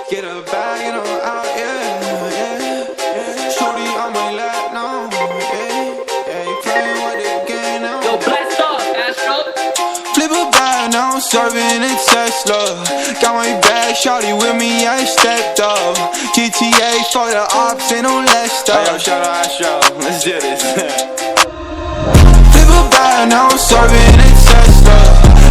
Get a bag and I'm out, yeah. Shorty on my lap now, yeah. You playing with the game now. Yo, blast off, Astro. Flip a bag, now I'm serving a Tesla. Got my bag, shawty with me, I stepped up. GTA for the ops, ain't no less stuff. Hey, yo, shout out Astro, let's do this. Flip a bag, now I'm serving a Tesla.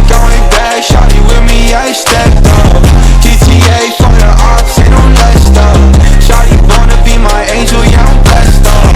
Got my bag, shawty with me, I stepped up. GTA for the ops, ain't no less stuff. Shawty wanna be my angel, yeah, I'm blessed up.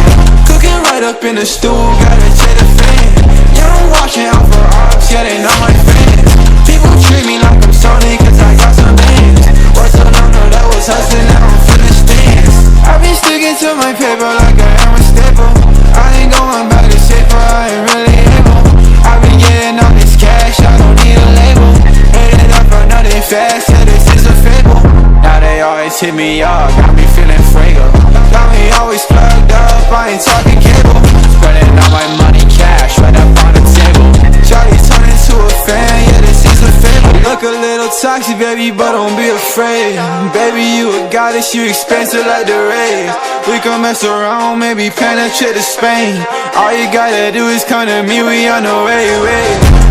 Cooking right up in the stool, gotta take the fan. Yeah, I'm watching out for ops, yeah, they not my fans. People treat me like I'm Sony, cause I got some bands. What's so long, no, that was hustling, now I'm feeling stands. I've been sticking to my paper like I am a staple. I ain't going back to safer, I ain't really able. I've been getting all this cash, I don't need a label. Hit it up for nothing fast, yeah, this is a fable. Now they always hit me up, got me feeling fragrant. Got me always plugged up, I ain't talking cable. Spreading all my money cash right up on the table. Shawty turned into a fan, yeah, this is a fable. Look a little toxic, baby, but don't be afraid. Baby, you a goddess, you expensive like the rays. We can mess around, maybe plan a trip to Spain. All you gotta do is come to me, we on the way.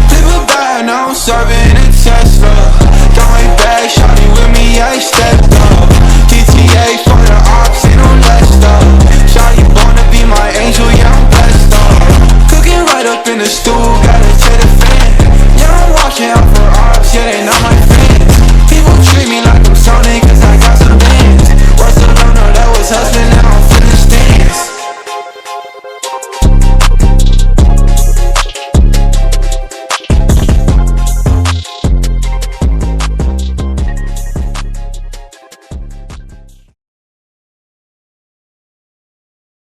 Flip a bag, now I'm serving a Tesla.